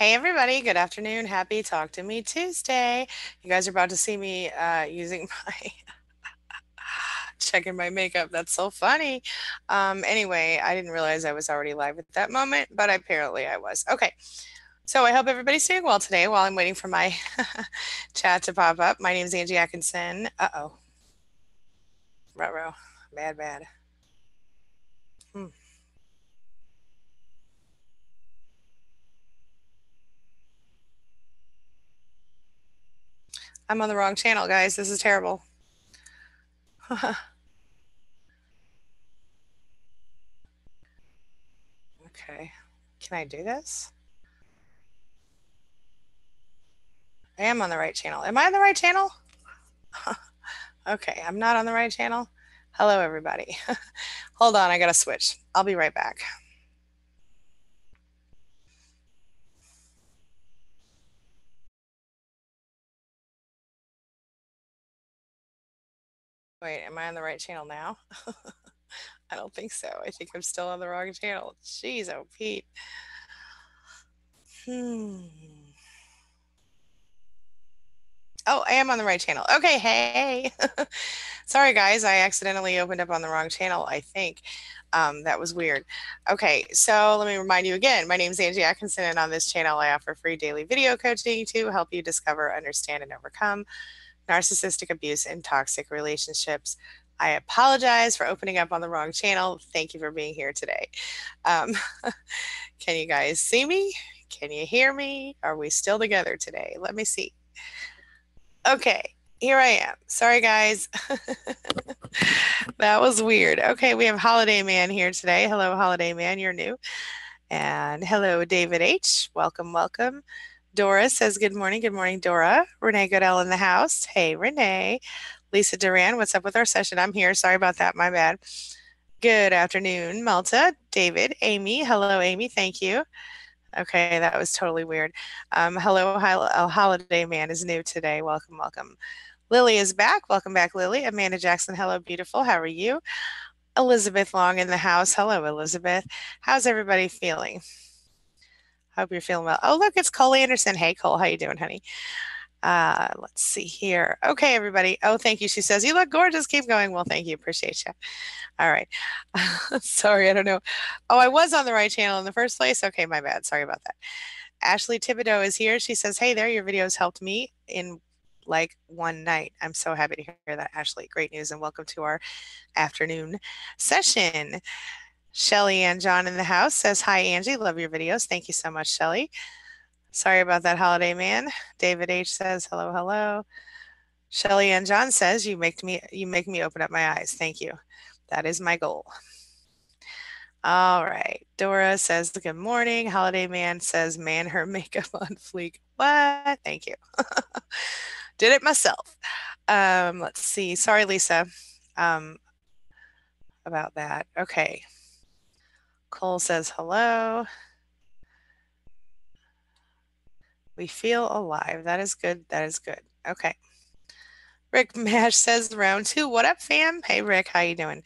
Hey everybody, good afternoon. Happy Talk to Me Tuesday. You guys are about to see me using my checking my makeup. That's so funny. Anyway, I didn't realize I was already live at that moment, but apparently I was. Okay, so I hope everybody's doing well today while I'm waiting for my chat to pop up. My name is Angie Atkinson. Uh-oh. Ruh-roh. Bad, bad. Hmm. I'm on the wrong channel, guys. This is terrible. Okay. Can I do this? I am on the right channel. Am I on the right channel? Okay, I'm not on the right channel. Hello, everybody. Hold on, I gotta switch. I'll be right back. Wait, am I on the right channel now? I don't think so. I think I'm still on the wrong channel. Jeez, oh Pete. Hmm. Oh, I am on the right channel. Okay, hey. Sorry, guys. I accidentally opened up on the wrong channel, I think. That was weird. Okay, so let me remind you again. My name is Angie Atkinson, and on this channel, I offer free daily video coaching to help you discover, understand, and overcome narcissistic abuse and toxic relationships. I apologize for opening up on the wrong channel. Thank you for being here today. Um, can you guys see me? Can you hear me? Are we still together today? Let me see. Okay, here I am. Sorry, guys. That was weird. Okay, we have Holiday Man here today. Hello, Holiday Man. You're new. And hello, David H. Welcome, welcome. Dora says good morning. Good morning, Dora. Renee Goodell in the house. Hey, Renee. Lisa Duran, what's up with our session? I'm here. Sorry about that. My bad. Good afternoon, Malta, David, Amy. Hello, Amy. Thank you. Okay, that was totally weird. Hello, Holiday Man is new today. Welcome, welcome. Lily is back. Welcome back, Lily. Amanda Jackson. Hello, beautiful. How are you? Elizabeth Long in the house. Hello, Elizabeth. How's everybody feeling? Hope you're feeling well. Oh, look, it's Cole Anderson. Hey, Cole, how you doing, honey? Let's see here. Okay, everybody. Oh, thank you. She says, you look gorgeous. Keep going. Well, thank you. Appreciate you. All right. Sorry, I don't know. Oh, I was on the right channel in the first place. Okay, my bad. Sorry about that. Ashley Thibodeau is here. She says, hey there, your videos helped me in like one night. I'm so happy to hear that, Ashley. Great news, and welcome to our afternoon session. Shelly Ann John in the house says, hi, Angie. Love your videos. Thank you so much, Shelly. Sorry about that, Holiday Man. David H says, hello, hello. Shelly Ann John says, you make me open up my eyes. Thank you. That is my goal. All right. Dora says, good morning. Holiday Man says, man, her makeup on fleek. What? Thank you. Did it myself. Let's see. Sorry, Lisa, um, about that. Okay. Cole says, hello. We feel alive. That is good. That is good. Okay. Rick Mash says round two. What up, fam? Hey, Rick. How you doing?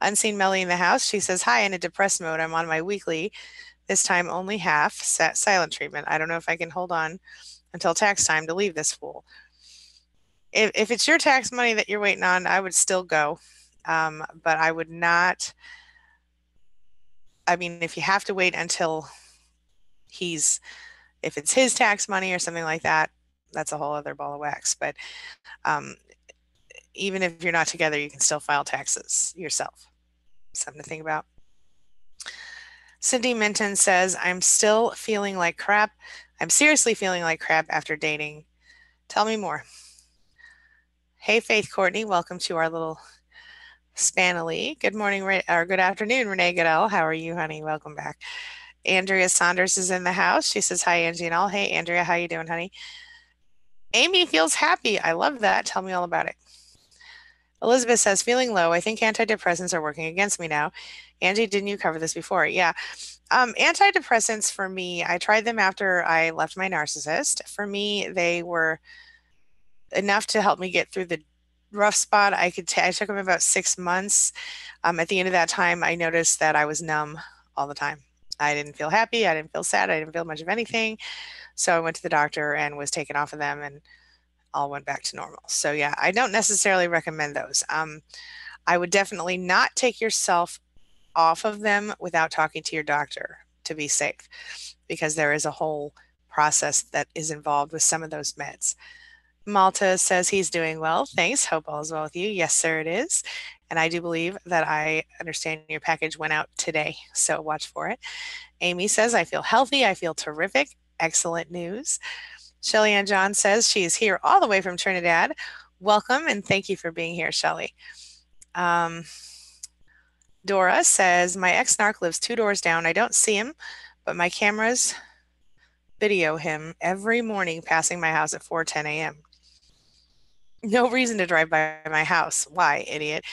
Unseen Melly in the house. She says, hi, in a depressed mode. I'm on my weekly, this time only half, silent treatment. I don't know if I can hold on until tax time to leave this fool. If it's your tax money that you're waiting on, I would still go. But I would not. I mean, if you have to wait until if it's his tax money or something like that, that's a whole other ball of wax. But um, even if you're not together, you can still file taxes yourself. Something to think about. Cindy Minton says, I'm still feeling like crap. I'm seriously feeling like crap after dating. Tell me more. Hey, Faith Courtney, welcome to our little Spanily. Good morning, or good afternoon, Renee Goodell. How are you, honey? Welcome back. Andrea Saunders is in the house. She says, hi, Angie and all. Hey, Andrea, how you doing, honey? Amy feels happy. I love that. Tell me all about it. Elizabeth says, feeling low. I think antidepressants are working against me now. Angie, didn't you cover this before? Yeah. Antidepressants for me, I tried them after I left my narcissist. For me, they were enough to help me get through the rough spot. I took them about 6 months. At the end of that time, I noticed that I was numb all the time. I didn't feel happy. I didn't feel sad. I didn't feel much of anything. So I went to the doctor and was taken off of them and all went back to normal. So yeah, I don't necessarily recommend those. I would definitely not take yourself off of them without talking to your doctor to be safe, because there is a whole process that is involved with some of those meds. Malta says he's doing well. Thanks. Hope all is well with you. Yes, sir, it is. And I do believe that I understand your package went out today. So watch for it. Amy says, I feel healthy. I feel terrific. Excellent news. Shelly Ann John says she is here all the way from Trinidad. Welcome and thank you for being here, Shelly. Um, Dora says, my ex-narc lives 2 doors down. I don't see him, but my cameras video him every morning passing my house at 4:10 a.m. No reason to drive by my house. Why, idiot?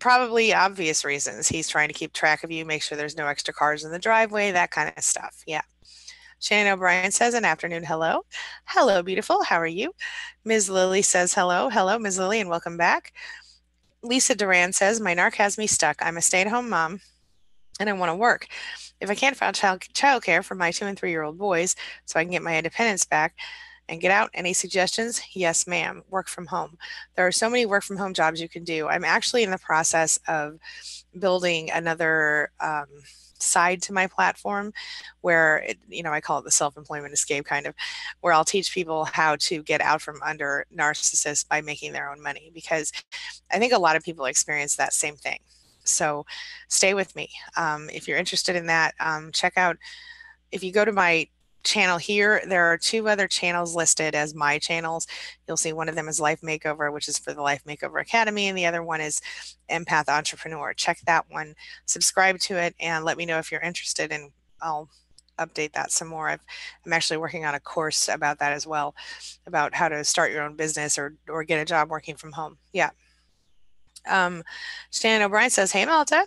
Probably obvious reasons. He's trying to keep track of you, make sure there's no extra cars in the driveway, that kind of stuff. Yeah. Shannon O'Brien says, an afternoon hello. Hello, beautiful. How are you? Ms. Lily says, hello. Hello, Ms. Lily, and welcome back. Lisa Duran says, my narc has me stuck. I'm a stay-at-home mom, and I want to work. If I can't find childcare for my 2 and 3-year-old boys so I can get my independence back and get out, any suggestions? Yes, ma'am. Work from home. There are so many work from home jobs you can do. I'm actually in the process of building another side to my platform where I call it the self-employment escape, kind of, where I'll teach people how to get out from under narcissists by making their own money, because I think a lot of people experience that same thing. So stay with me. If you're interested in that, check out, if you go to my channel here, there are 2 other channels listed as my channels. You'll see one of them is Life Makeover, which is for the Life Makeover Academy, and the other one is Empath Entrepreneur. Check that one, subscribe to it, and let me know if you're interested, and I'll update that some more. I'm actually working on a course about that as well, about how to start your own business or get a job working from home. Yeah. Shannon O'Brien says, hey, Malta.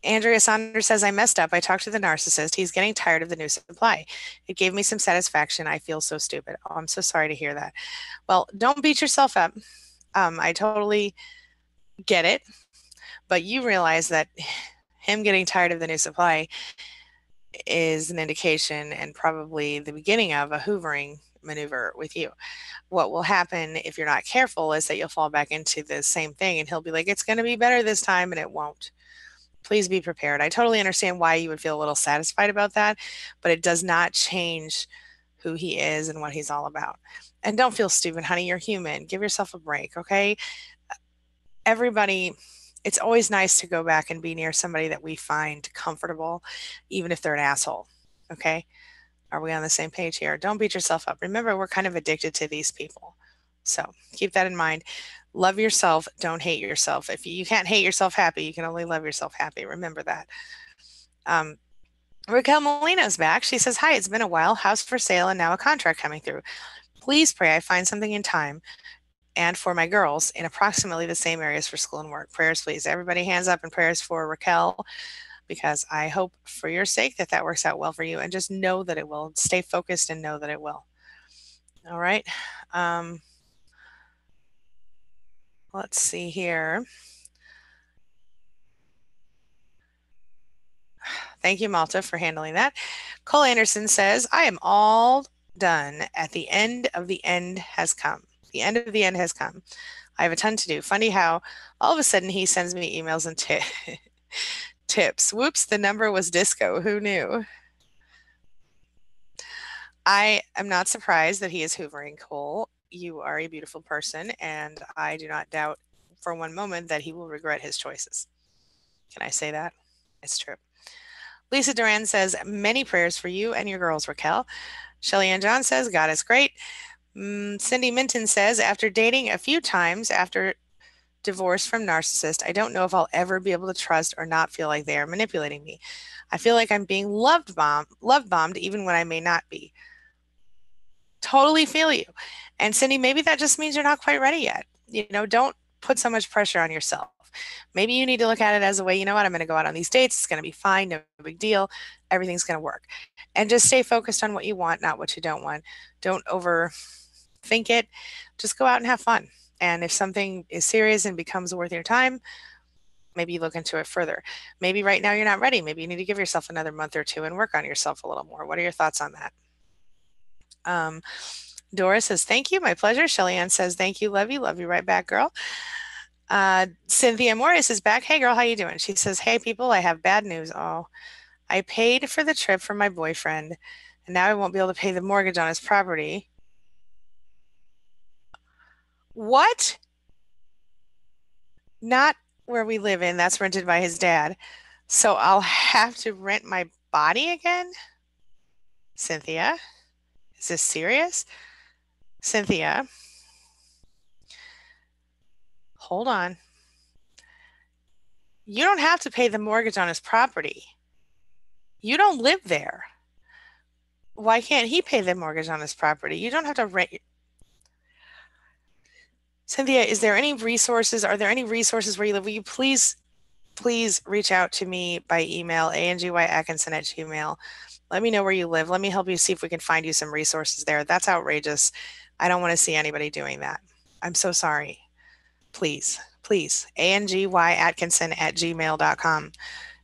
Andrea Saunders says, I messed up. I talked to the narcissist. He's getting tired of the new supply. It gave me some satisfaction. I feel so stupid. Oh, I'm so sorry to hear that. Well, don't beat yourself up. I totally get it. But you realize that him getting tired of the new supply is an indication and probably the beginning of a hoovering maneuver with you. What will happen if you're not careful is that you'll fall back into the same thing, and he'll be like, it's going to be better this time, and it won't. Please be prepared. I totally understand why you would feel a little satisfied about that, but it does not change who he is and what he's all about. And don't feel stupid, honey. You're human. Give yourself a break, okay? Everybody, it's always nice to go back and be near somebody that we find comfortable, even if they're an asshole, okay? Are we on the same page here? Don't beat yourself up. Remember, we're kind of addicted to these people. So keep that in mind. Love yourself. Don't hate yourself. If you can't hate yourself happy, you can only love yourself happy. Remember that. Raquel Molina's back. She says, hi, it's been a while. House for sale and now a contract coming through. Please pray I find something in time and for my girls in approximately the same areas for school and work. Prayers, please. Everybody hands up and prayers for Raquel, because I hope for your sake that that works out well for you, and just know that it will. Stay focused and know that it will. All right. Let's see here. Thank you, Malta, for handling that. Cole Anderson says, I am all done. At the end of the end has come. The end of the end has come. I have a ton to do. Funny how all of a sudden he sends me emails and tips. Whoops, the number was disco. Who knew? I am not surprised that he is hoovering, Cole. You are a beautiful person, and I do not doubt for one moment that he will regret his choices. Can I say that? It's true. Lisa Duran says, many prayers for you and your girls, Raquel. Shelly Ann John says, God is great. Cindy Minton says, after dating a few times after divorce from narcissist, I don't know if I'll ever be able to trust or not feel like they are manipulating me. I feel like I'm being love bombed even when I may not be. Totally feel you. And Cindy, maybe that just means you're not quite ready yet. Don't put so much pressure on yourself. Maybe you need to look at it as a way, you know what, I'm going to go out on these dates. It's going to be fine. No big deal. Everything's going to work. And just stay focused on what you want, not what you don't want. Don't overthink it. Just go out and have fun. And if something is serious and becomes worth your time, maybe look into it further. Maybe right now you're not ready. Maybe you need to give yourself another month or two and work on yourself a little more. What are your thoughts on that? Um, Dora says, thank you. My pleasure. Shelly Ann says, thank you. Love you. Love you right back, girl. Cynthia Morris is back. Hey, girl, how you doing? She says, hey, people, I have bad news. Oh, I paid for the trip for my boyfriend, and now I won't be able to pay the mortgage on his property. What? Not where we live in. That's rented by his dad. So I'll have to rent my body again? Cynthia, is this serious? Cynthia, hold on. You don't have to pay the mortgage on his property. You don't live there. Why can't he pay the mortgage on his property? You don't have to rent. Cynthia, is there any resources? Are there any resources where you live? Will you please reach out to me by email, angYatkinson@gmail. Let me know where you live. Let me help you see if we can find you some resources there. That's outrageous. I don't want to see anybody doing that. I'm so sorry. Please, angYatkinson@gmail.com.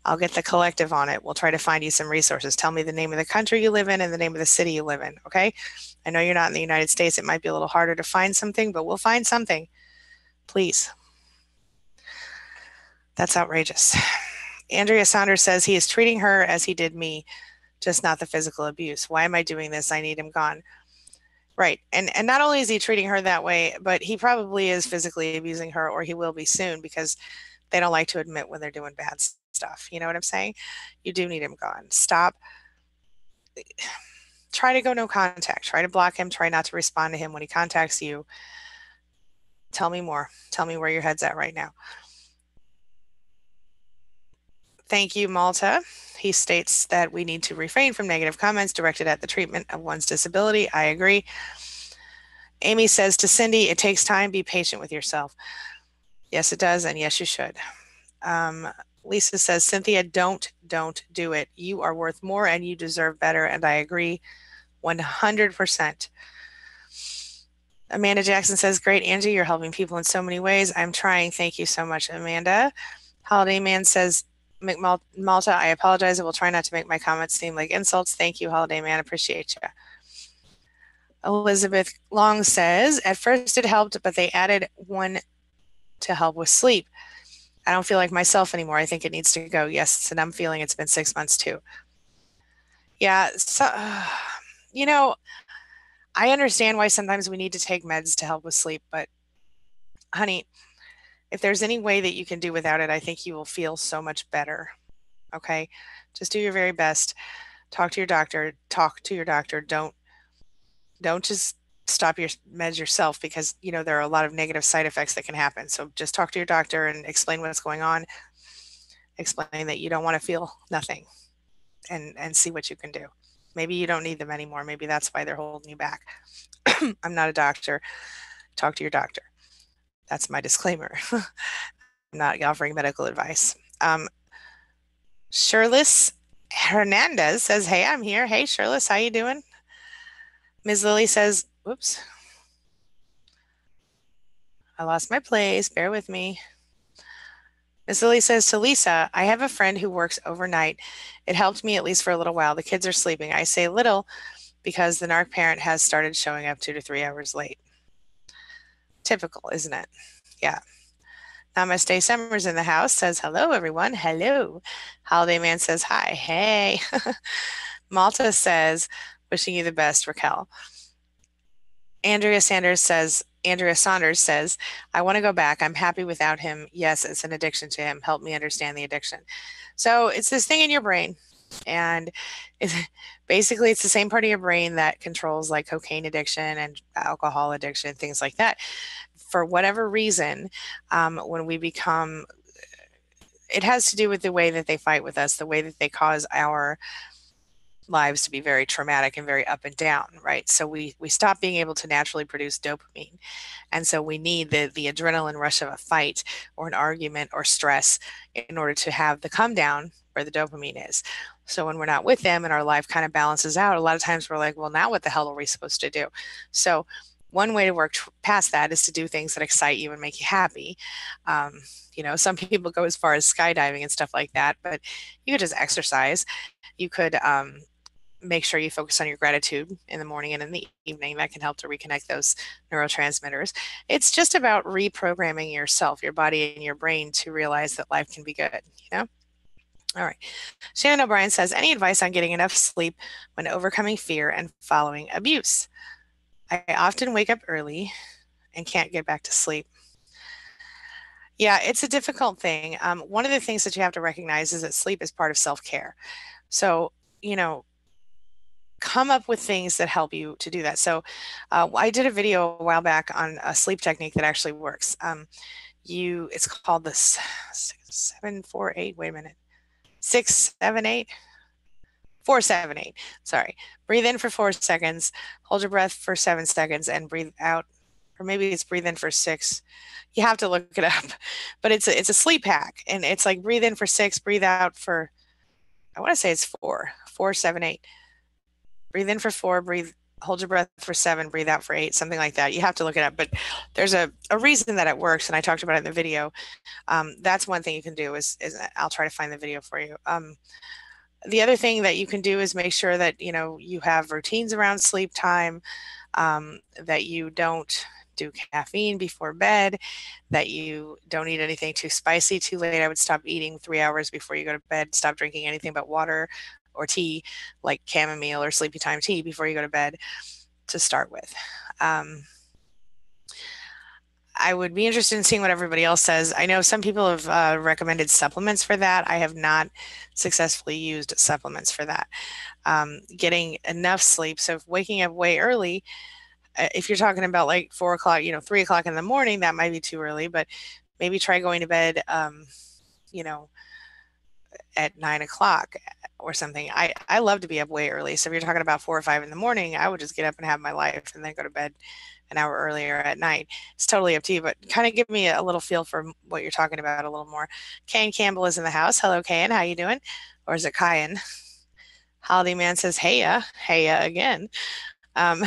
I'll get the collective on it. We'll try to find you some resources. Tell me the name of the country you live in and the name of the city you live in, okay? I know you're not in the United States. It might be a little harder to find something, but we'll find something. Please. That's outrageous. Andrea Saunders says he is treating her as he did me, just not the physical abuse. Why am I doing this? I need him gone. Right. And not only is he treating her that way, but he probably is physically abusing her, or he will be soon, because they don't like to admit when they're doing bad stuff. You know what I'm saying? You do need him gone. Stop. Try to go no contact. Try to block him. Try not to respond to him when he contacts you. Tell me more. Tell me where your head's at right now. Thank you, Malta. He states that we need to refrain from negative comments directed at the treatment of one's disability. I agree. Amy says to Cindy, it takes time. Be patient with yourself. Yes, it does. And yes, you should. Lisa says, Cynthia, don't do it. You are worth more and you deserve better. And I agree 100%. Amanda Jackson says, great, Angie, you're helping people in so many ways. I'm trying. Thank you so much, Amanda. Holiday Man says, Malta, I apologize. I will try not to make my comments seem like insults. Thank you, Holiday Man. Appreciate you. Elizabeth Long says, at first it helped, but they added one to help with sleep. I don't feel like myself anymore. I think it needs to go. Yes, and I'm feeling it's been 6 months too. Yeah, so, you know, I understand why sometimes we need to take meds to help with sleep, but honey, if there's any way that you can do without it, I think you will feel so much better. Okay? Just do your very best. Talk to your doctor. Talk to your doctor. Don't just stop your meds yourself, because there are a lot of negative side effects that can happen. So just talk to your doctor and explain what's going on. Explain that you don't want to feel nothing, and see what you can do. Maybe you don't need them anymore. Maybe that's why they're holding you back. I'm not a doctor. Talk to your doctor. That's my disclaimer. I'm not offering medical advice. Shirless Hernandez says, hey, I'm here. Hey, Shirless, how you doing? Ms. Lily says, whoops, I lost my place. Bear with me. Ms. Lily says to Lisa, I have a friend who works overnight. It helped me at least for a little while. The kids are sleeping. I say little because the NARC parent has started showing up 2 to 3 hours late. Typical, isn't it? Yeah. Namaste Summers in the house says, hello, everyone. Hello. Holiday Man says, hi. Hey. Malta says, wishing you the best, Raquel. Andrea Saunders says, I want to go back. I'm happy without him. Yes, it's an addiction to him. Help me understand the addiction. So it's this thing in your brain. And basically, it's the same part of your brain that controls like cocaine addiction and alcohol addiction, things like that. For whatever reason, when we become, it has to do with the way that they fight with us, the way that they cause our lives to be very traumatic and very up and down, right? So we stop being able to naturally produce dopamine. And so we need the adrenaline rush of a fight or an argument or stress in order to have the come down where the dopamine is. So when we're not with them and our life kind of balances out, a lot of times we're like, well, now what the hell are we supposed to do? So one way to work past that is to do things that excite you and make you happy. Um, some people go as far as skydiving and stuff like that, but you could just exercise. You could make sure you focus on your gratitude in the morning and in the evening. That can help to reconnect those neurotransmitters. It's just about reprogramming yourself, your body, and your brain to realize that life can be good, you know? All right. Shannon O'Brien says, any advice on getting enough sleep when overcoming fear and following abuse? I often wake up early and can't get back to sleep. Yeah, it's a difficult thing. One of the things that you have to recognize is that sleep is part of self care. So, you know, come up with things that help you to do that. So, I did a video a while back on a sleep technique that actually works. It's called this 748. Wait a minute, 678. 478. Sorry. Breathe in for 4 seconds, hold your breath for 7 seconds, and breathe out. Or maybe it's breathe in for six. You have to look it up. But it's a sleep hack. And it's like breathe in for six, breathe out for, I want to say it's 4, 4, 7, 8. Breathe in for four, hold your breath for seven, breathe out for eight, something like that. You have to look it up. But there's a reason that it works, and I talked about it in the video. That's one thing you can do is I'll try to find the video for you. The other thing that you can do is make sure that you have routines around sleep time, that you don't do caffeine before bed, that you don't eat anything too spicy too late. I would stop eating 3 hours before you go to bed. Stop drinking anything but water or tea, like chamomile or sleepy time tea, before you go to bed, to start with. I would be interested in seeing what everybody else says. I know some people have recommended supplements for that. I have not successfully used supplements for that. Getting enough sleep. So if waking up way early, if you're talking about like 4 o'clock, 3 o'clock in the morning, that might be too early, but maybe try going to bed, you know, at 9 o'clock or something. I love to be up way early. So if you're talking about 4 or 5 in the morning, I would just get up and have my life and then go to bed an hour earlier at night. It's totally up to you, but kind of give me a little feel for what you're talking about a little more. Kane Campbell is in the house. Hello, Kane. How you doing? Or is it Kyan? Holiday Man says, heya again. Um,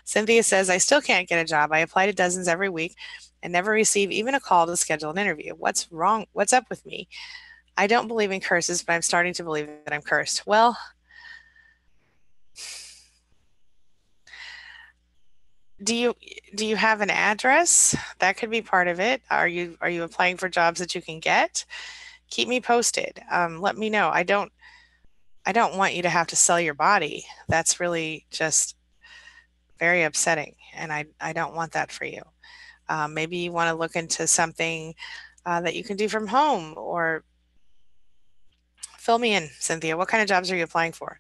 Cynthia says, I still can't get a job. I apply to dozens every week and never receive even a call to schedule an interview. What's wrong? What's up with me? I don't believe in curses, but I'm starting to believe that I'm cursed. Well, do you have an address? That could be part of it. Are you applying for jobs that you can get? Keep me posted. Let me know. I don't want you to have to sell your body. That's really just very upsetting, and I don't want that for you. Maybe you want to look into something that you can do from home, or fill me in, Cynthia. What kind of jobs are you applying for?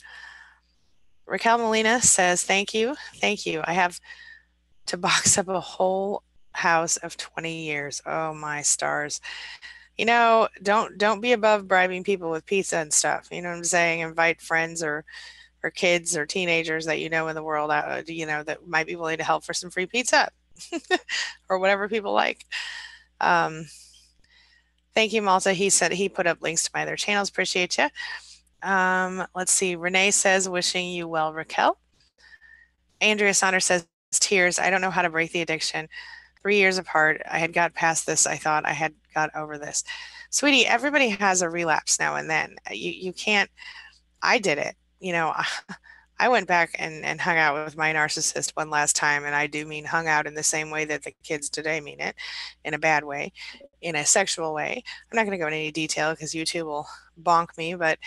Raquel Molina says, thank you. Thank you. I have to box up a whole house of 20 years. Oh my stars. Don't be above bribing people with pizza and stuff. You know what I'm saying? Invite friends or kids or teenagers that you know in the world, that might be willing to help for some free pizza or whatever people like. Um, Thank you, Malta. He said he put up links to my other channels. Appreciate you. Let's see. Renee says, wishing you well, Raquel. Andrea Saunders says, tears. I don't know how to break the addiction. 3 years apart. I had got past this. I thought I had got over this. Sweetie, everybody has a relapse now and then. You can't. I did it. I went back and hung out with my narcissist one last time, and I do mean hung out in the same way that the kids today mean it, in a bad way, in a sexual way. I'm not going to go into any detail because YouTube will bonk me, but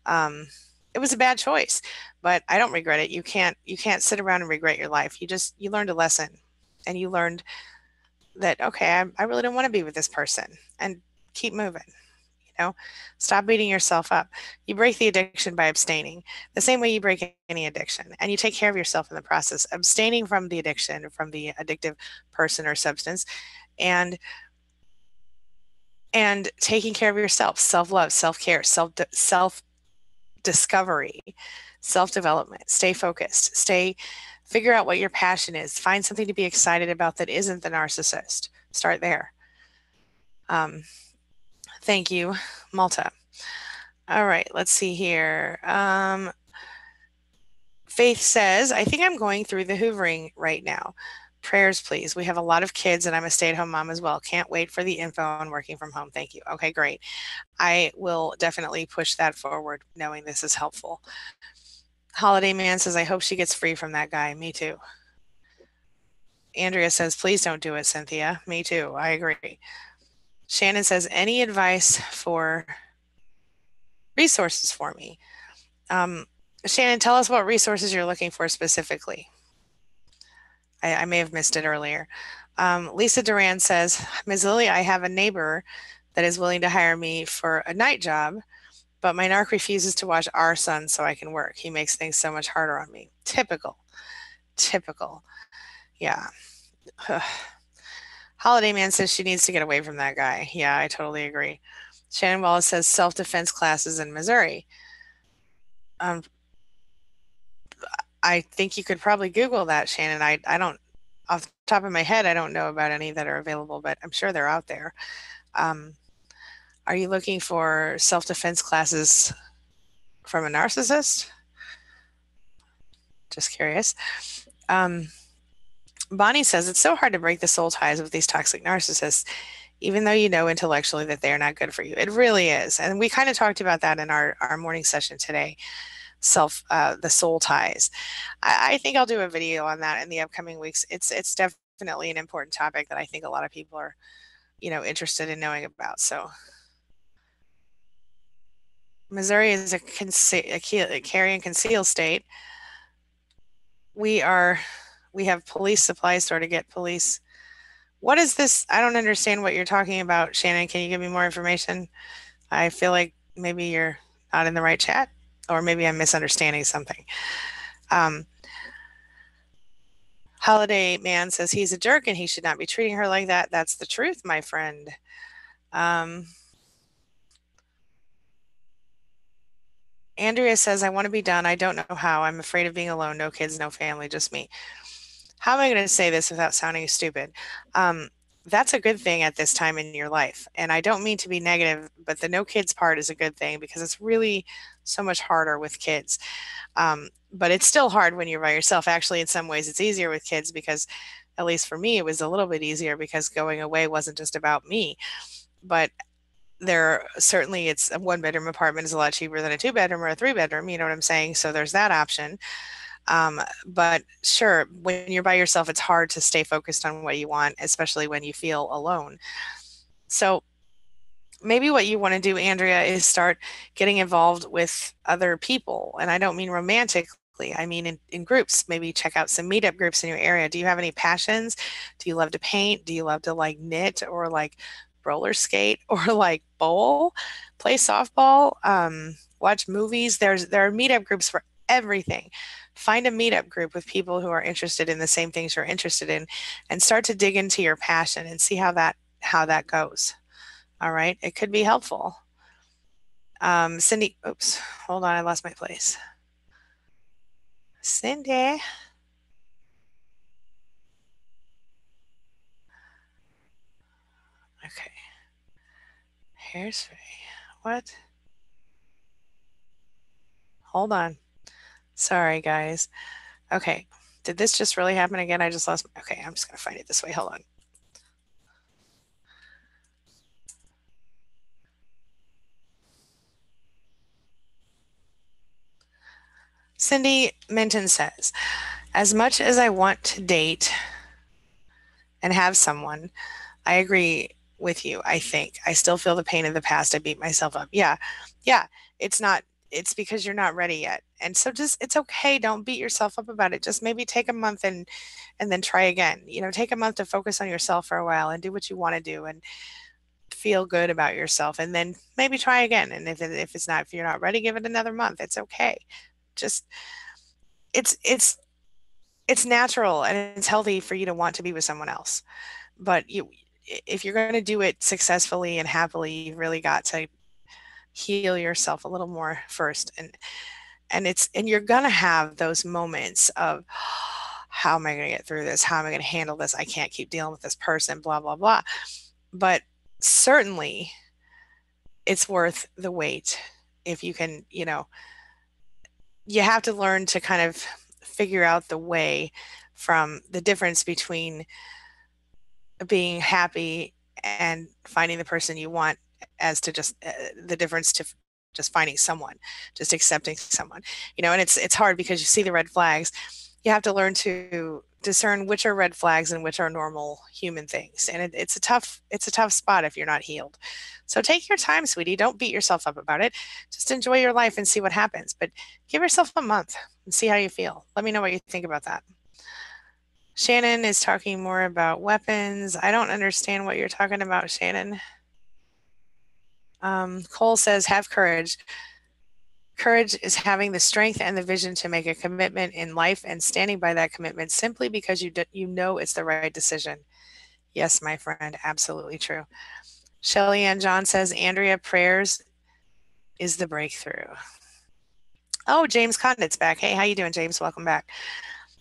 um, it was a bad choice. But I don't regret it. You can't sit around and regret your life. You learned a lesson, and you learned that, okay, I really don't want to be with this person, and keep moving. Stop beating yourself up. You break the addiction by abstaining, the same way you break any addiction, and you take care of yourself in the process, abstaining from the addiction, from the addictive person or substance, and taking care of yourself, self-love, self-care, self-discovery, self-development. Stay focused. Figure out what your passion is. Find something to be excited about that isn't the narcissist. Start there. Thank you, Malta. All right, let's see here. Faith says, I think I'm going through the hoovering right now. Prayers, please. We have a lot of kids, and I'm a stay-at-home mom as well. Can't wait for the info on working from home. Thank you. Okay, great. I will definitely push that forward, knowing this is helpful. Holiday Man says, I hope she gets free from that guy. Me too. Andrea says, please don't do it, Cynthia. Me too. I agree. Shannon says, any advice for resources for me? Um, Shannon, tell us what resources you're looking for specifically. I may have missed it earlier. Lisa Duran says, Ms. Lily, I have a neighbor that is willing to hire me for a night job, but my narc refuses to watch our son so I can work. He makes things so much harder on me. Typical. Typical. Yeah. Holiday Man says she needs to get away from that guy. Yeah, I totally agree. Shannon Wallace says self-defense classes in Missouri. Um, I think you could probably Google that, Shannon. I don't, off the top of my head, I don't know about any that are available, but I'm sure they're out there. Um, are you looking for self-defense classes from a narcissist? Just curious. Um, Bonnie says it's so hard to break the soul ties with these toxic narcissists, even though you know intellectually that they are not good for you. It really is. And we kind of talked about that in our morning session today. The soul ties. I think I'll do a video on that in the upcoming weeks. It's definitely an important topic that I think a lot of people are, interested in knowing about. So Missouri is a carry and conceal state. We have police supply store to get police. What is this? I don't understand what you're talking about, Shannon. Can you give me more information? I feel like maybe you're not in the right chat, or maybe I'm misunderstanding something. Um, Holiday Man says he's a jerk and he should not be treating her like that. That's the truth, my friend. Um, Andrea says, I want to be done. I don't know how. I'm afraid of being alone. No kids, no family, just me. How am I going to say this without sounding stupid? That's a good thing at this time in your life. And I don't mean to be negative, but the no kids part is a good thing because it's really so much harder with kids. But it's still hard when you're by yourself. Actually, in some ways, it's easier with kids because, at least for me, it was a little bit easier because going away wasn't just about me. But there certainly, it's a one bedroom apartment is a lot cheaper than a two bedroom or a three bedroom. You know what I'm saying? So there's that option. But sure, when you're by yourself, it's hard to stay focused on what you want, especially when you feel alone. So maybe what you want to do, Andrea, is start getting involved with other people. And I don't mean romantically. I mean in groups. Maybe check out some meetup groups in your area. Do you have any passions? Do you love to paint? Do you love to like knit or like roller skate or like bowl, play softball, watch movies? There are meetup groups for everything. Find a meetup group with people who are interested in the same things you're interested in and start to dig into your passion and see how that goes. All right. It could be helpful. Cindy, oops, hold on. I lost my place. Cindy. Okay. Here's what? Hold on. Sorry, guys. Okay. Did this just really happen again? I just lost. Okay. I'm just going to find it this way. Hold on. Cindy Minton says, as much as I want to date and have someone, I agree with you. I think I still feel the pain of the past. I beat myself up. Yeah. Yeah. It's not, it's because you're not ready yet. And so just, it's okay. Don't beat yourself up about it. Just maybe take a month and then try again. Take a month to focus on yourself for a while and do what you want to do and feel good about yourself. And then maybe try again. And if you're not ready, give it another month. It's okay. Just, it's, it's, it's natural and it's healthy for you to want to be with someone else. But if you're going to do it successfully and happily, you've really got to heal yourself a little more first. And you're going to have those moments of, how am I going to get through this? How am I going to handle this? I can't keep dealing with this person, blah, blah, blah. But certainly it's worth the wait if you can, you have to learn to kind of figure out the way from the difference between being happy and finding the person you want as to just the difference to just finding someone, just accepting someone, and it's hard because you see the red flags. You have to learn to discern which are red flags and which are normal human things. And it's a tough spot if you're not healed. So take your time, sweetie. Don't beat yourself up about it. Just enjoy your life and see what happens. But give yourself a month and see how you feel. Let me know what you think about that. Shannon is talking more about weapons. I don't understand what you're talking about, Shannon. Cole says, have courage. Courage is having the strength and the vision to make a commitment in life and standing by that commitment simply because you know it's the right decision. Yes, my friend, absolutely true. Shelly Ann John says, Andrea, prayers is the breakthrough. Oh, James Condit's back. Hey, how you doing, James? Welcome back.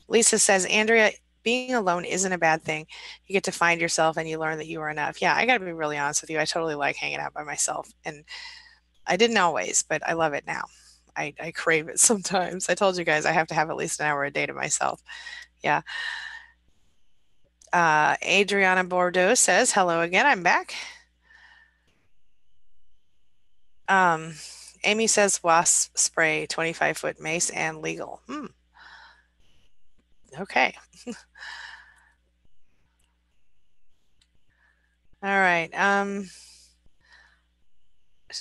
Lisa says, Andrea, being alone isn't a bad thing. You get to find yourself and you learn that you are enough. Yeah, I got to be really honest with you. I totally like hanging out by myself. And I didn't always, but I love it now. I crave it sometimes. I told you guys I have to have at least an hour a day to myself. Yeah. Adriana Bordeaux says, hello again. I'm back. Um, Amy says wasp spray, 25-foot mace and legal. Okay. All right.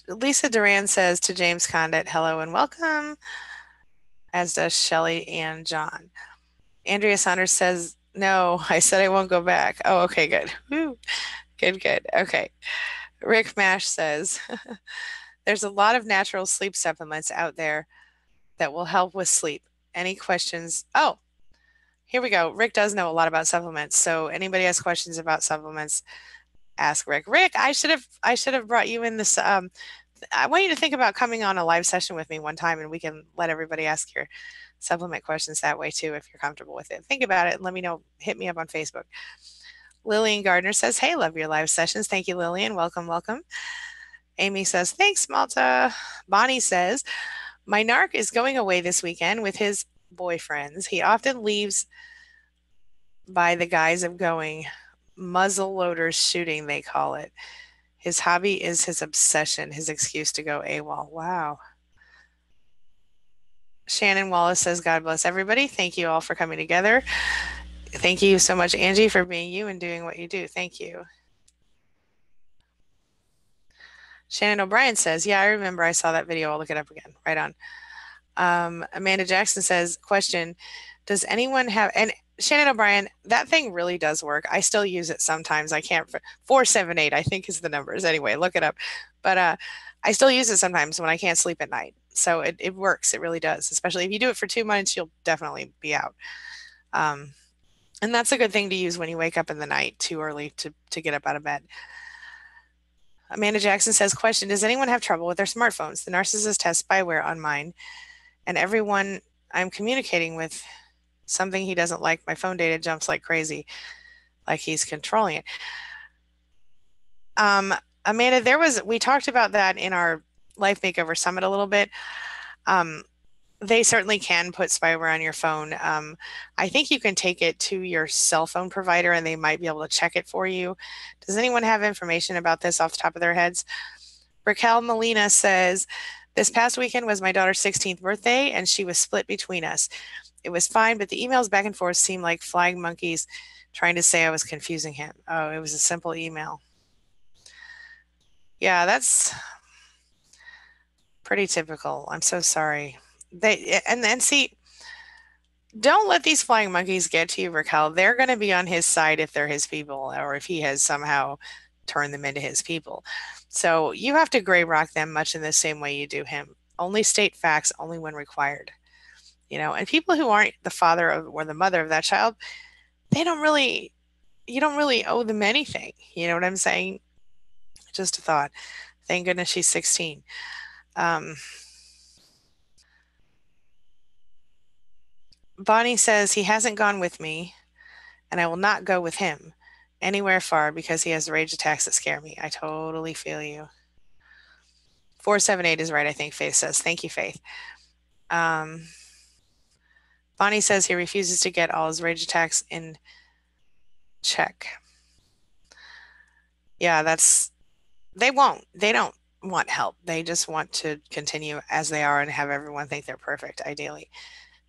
Lisa Duran says to James Condit, hello and welcome, as does Shelley and John. Andrea Saunders says, no, I said I won't go back. Oh, okay, good. Woo. Good, good. Okay. Rick Mash says, there's a lot of natural sleep supplements out there that will help with sleep. Any questions? Oh, here we go. Rick does know a lot about supplements. So anybody has questions about supplements, ask Rick. Rick, I should have brought you in this. I want you to think about coming on a live session with me one time, and we can let everybody ask your supplement questions that way too, if you're comfortable with it. Think about it and let me know. Hit me up on Facebook. Lillian Gardner says, hey, love your live sessions. Thank you, Lillian. Welcome, welcome. Amy says, thanks, Malta. Bonnie says, my narc is going away this weekend with his boyfriends. He often leaves by the guise of going muzzle loaders shooting, they call it. His hobby is his obsession, his excuse to go AWOL. Wow. Shannon Wallace says, God bless everybody. Thank you all for coming together. Thank you so much, Angie, for being you and doing what you do. Thank you. Shannon O'Brien says, yeah, I remember I saw that video. I'll look it up again. Right on. Amanda Jackson says, question, does anyone have, and Shannon O'Brien, that thing really does work. I still use it sometimes. I can't, 478, I think is the numbers. Anyway, look it up. But I still use it sometimes when I can't sleep at night. So it works. It really does. Especially if you do it for 2 months, you'll definitely be out. And that's a good thing to use when you wake up in the night too early to get up out of bed. Amanda Jackson says, question, does anyone have trouble with their smartphones? The narcissist has spyware on mine, and everyone I'm communicating with, something he doesn't like, my phone data jumps like crazy, like he's controlling it. Amanda, we talked about that in our Life Makeover Summit a little bit. They certainly can put spyware on your phone. I think you can take it to your cell phone provider and they might be able to check it for you. Does anyone have information about this off the top of their heads? Raquel Molina says, this past weekend was my daughter's 16th birthday and she was split between us. It was fine, but the emails back and forth seemed like flying monkeys trying to say I was confusing him. Oh, it was a simple email. Yeah, that's pretty typical. I'm so sorry. And see, don't let these flying monkeys get to you, Raquel. They're going to be on his side if they're his people or if he has somehow turned them into his people. So you have to gray rock them much in the same way you do him. Only state facts, only when required. And people who aren't the father or the mother of that child, you don't really owe them anything. You know what I'm saying? Just a thought. Thank goodness she's 16. Bonnie says he hasn't gone with me and I will not go with him anywhere far because he has rage attacks that scare me. I totally feel you. 478 is right, I think Faith says. Thank you, Faith. Bonnie Bonnie says he refuses to get all his rage attacks in check. Yeah, they won't. They don't want help. They just want to continue as they are and have everyone think they're perfect, ideally.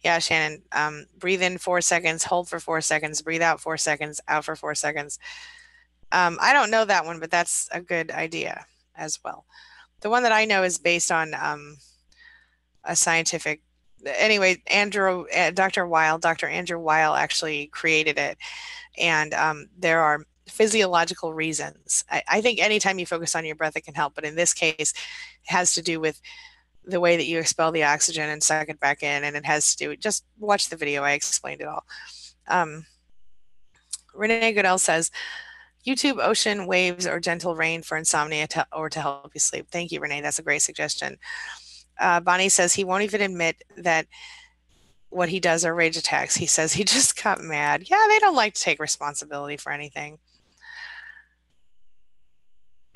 Yeah, Shannon, breathe in 4 seconds, hold for 4 seconds, breathe out 4 seconds, out for 4 seconds. I don't know that one, but that's a good idea as well. The one that I know is based on a scientific. Anyway, Dr. Andrew Weil actually created it, and there are physiological reasons. I think anytime you focus on your breath, it can help, but in this case, it has to do with the way that you expel the oxygen and suck it back in, and it has to do. Just watch the video; I explained it all. Um, Renee Goodell says, YouTube, ocean, waves, or gentle rain for insomnia or to help you sleep. Thank you, Renee. That's a great suggestion. Bonnie says he won't even admit that what he does are rage attacks. He says he just got mad. Yeah, they don't like to take responsibility for anything.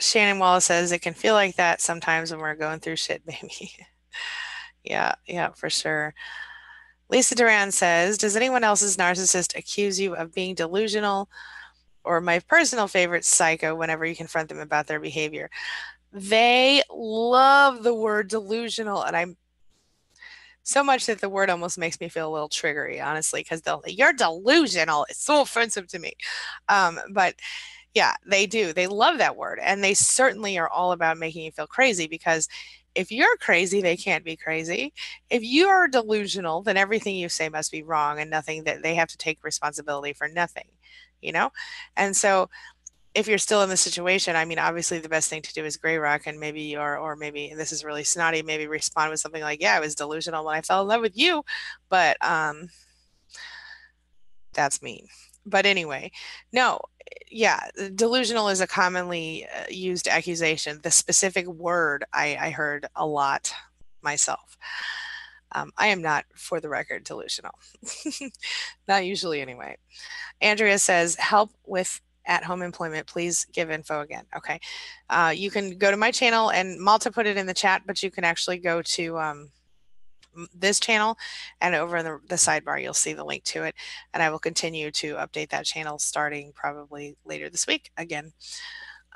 Shannon Wallace says it can feel like that sometimes when we're going through shit, baby. Yeah, for sure. Lisa Duran says, does anyone else's narcissist accuse you of being delusional? Or my personal favorite, psycho, whenever you confront them about their behavior. They love the word delusional, and I'm so much that the word almost makes me feel a little triggery, honestly, because you're delusional. It's so offensive to me. But yeah, they do. They love that word, and they certainly are all about making you feel crazy because if you're crazy, they can't be crazy. If you are delusional, then everything you say must be wrong and nothing that they have to take responsibility for nothing, you know? And so if you're still in the situation, I mean, obviously the best thing to do is gray rock and maybe you're, or maybe, and this is really snotty, maybe respond with something like, yeah, I was delusional when I fell in love with you, but that's mean. But anyway, no, yeah, delusional is a commonly used accusation. The specific word I heard a lot myself. I am not, for the record, delusional. Not usually anyway. Andrea says, help with at-home employment, please give info again. Okay. You can go to my channel, and Malta put it in the chat, but you can actually go to this channel, and over in the sidebar, you'll see the link to it. And I will continue to update that channel starting probably later this week again.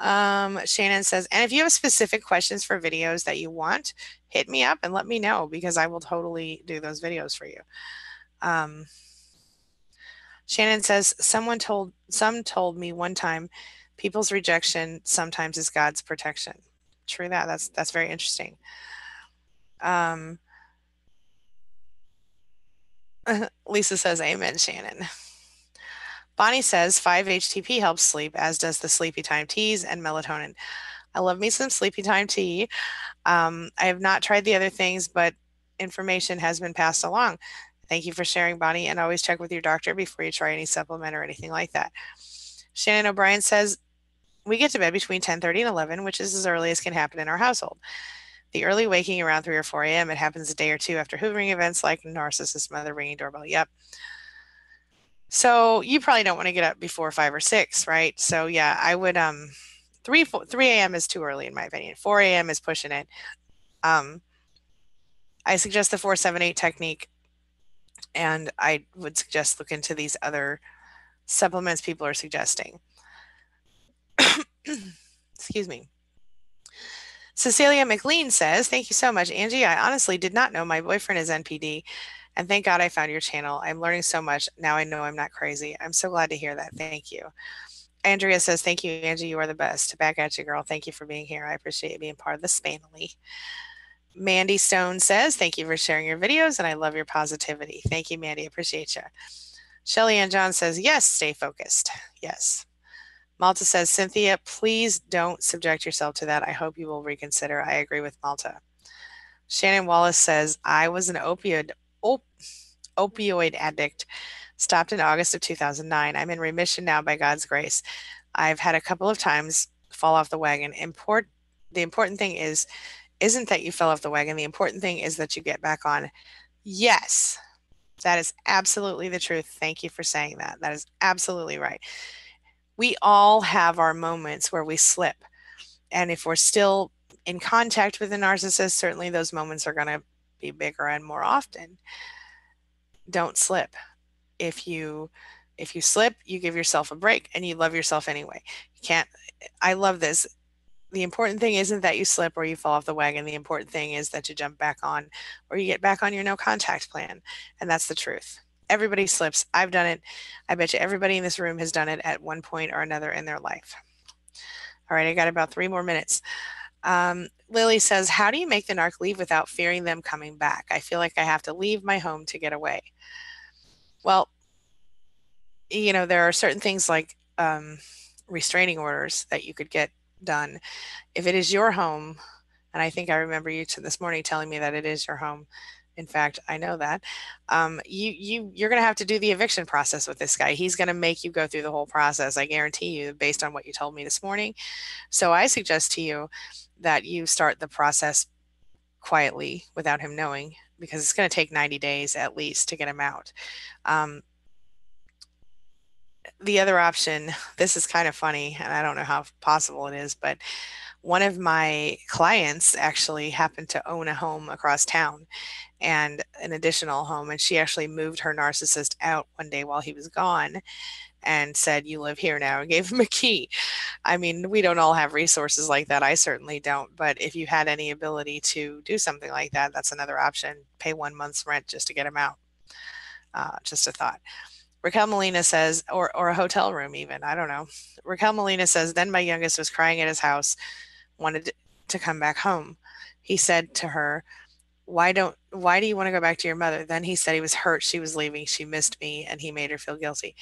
Shannon says, and if you have specific questions for videos that you want, hit me up and let me know because I will totally do those videos for you. Shannon says, some told me one time, people's rejection sometimes is God's protection. True that. That's very interesting. Lisa says, amen, Shannon. Bonnie says 5-HTP helps sleep, as does the sleepy time teas and melatonin. I love me some sleepy time tea. I have not tried the other things, but information has been passed along. Thank you for sharing, Bonnie, and always check with your doctor before you try any supplement or anything like that. Shannon O'Brien says, we get to bed between 10:30 and 11, which is as early as can happen in our household. The early waking around 3 or 4 a.m., it happens a day or two after hoovering events like narcissist mother ringing doorbell. Yep. So you probably don't want to get up before 5 or 6, right? So yeah, I would 3 a.m. is too early in my opinion. 4 a.m. is pushing it. I suggest the 4-7-8 technique, and I would suggest look into these other supplements people are suggesting. Excuse me. Cecilia McLean says, thank you so much, Angie. I honestly did not know my boyfriend is NPD, and thank God I found your channel. I'm learning so much. Now I know I'm not crazy. I'm so glad to hear that. Thank you. Andrea says, thank you, Angie. You are the best. Back at you, girl. Thank you for being here. I appreciate being part of this family. Mandy Stone says, thank you for sharing your videos, and I love your positivity. Thank you, Mandy. Appreciate you. Shelly Ann John says, yes, stay focused. Yes. Malta says, Cynthia, please don't subject yourself to that. I hope you will reconsider. I agree with Malta. Shannon Wallace says, I was an opioid addict, stopped in August of 2009. I'm in remission now by God's grace. I've had a couple of times fall off the wagon. The important thing isn't that you fell off the wagon. The important thing is that you get back on. Yes, that is absolutely the truth. Thank you for saying that. That is absolutely right. We all have our moments where we slip. And if we're still in contact with a narcissist, certainly those moments are going to be bigger and more often. don't slip. If you if you slip, you give yourself a break and you love yourself anyway. You can't I love this. The important thing isn't that you slip or you fall off the wagon. The important thing is that you jump back on or you get back on your no contact plan. And that's the truth. Everybody slips. I've done it. I bet you everybody in this room has done it at one point or another in their life. All right, I got about 3 more minutes. Lily says, how do you make the narc leave without fearing them coming back? I feel like I have to leave my home to get away. Well, there are certain things like restraining orders that you could get done. If it is your home, and I think I remember you this morning telling me that it is your home. In fact, I know that. You're going to have to do the eviction process with this guy. He's going to make you go through the whole process. I guarantee you, based on what you told me this morning. So I suggest to you that you start the process quietly without him knowing, because it's going to take 90 days at least to get him out. Um, the other option, this is kind of funny, and I don't know how possible it is, but one of my clients actually happened to own a home across town and an additional home, and she actually moved her narcissist out one day while he was gone and said, "You live here now," and gave him a key. I mean, we don't all have resources like that. I certainly don't. But if you had any ability to do something like that, that's another option. Pay 1 month's rent just to get him out. Just a thought. Raquel Molina says, or a hotel room even. I don't know. Raquel Molina says, then my youngest was crying at his house, wanted to come back home. He said to her, why do you want to go back to your mother? Then he said he was hurt she was leaving. She missed me, and he made her feel guilty.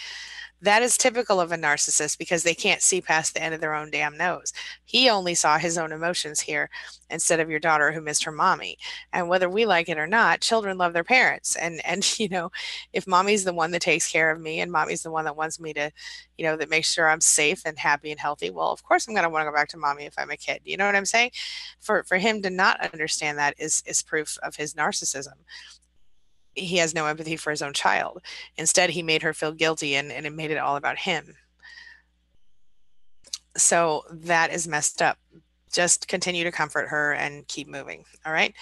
That is typical of a narcissist because they can't see past the end of their own damn nose. He only saw his own emotions here instead of your daughter who missed her mommy. And whether we like it or not, children love their parents. And if mommy's the one that takes care of me and mommy's the one that wants me to, that makes sure I'm safe and happy and healthy, well, of course I'm going to want to go back to mommy if I'm a kid. You know what I'm saying? For him to not understand that is proof of his narcissism. He has no empathy for his own child. Instead, he made her feel guilty and it made it all about him. So that is messed up. Just continue to comfort her and keep moving. All right.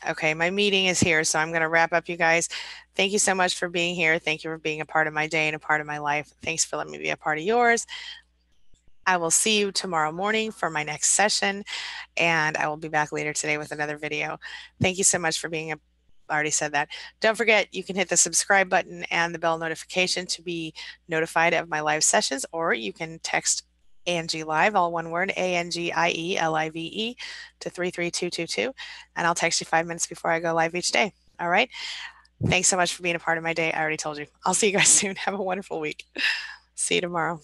Okay. My meeting is here. So I'm going to wrap up, you guys. Thank you so much for being here. Thank you for being a part of my day and a part of my life. Thanks for letting me be a part of yours. I will see you tomorrow morning for my next session, and I will be back later today with another video. Thank you so much for being I already said that. Don't forget, you can hit the subscribe button and the bell notification to be notified of my live sessions, or you can text Angie Live, all one word, ANGIELIVE, to 33222, and I'll text you 5 minutes before I go live each day. All right? Thanks so much for being a part of my day. I already told you. I'll see you guys soon. Have a wonderful week. See you tomorrow.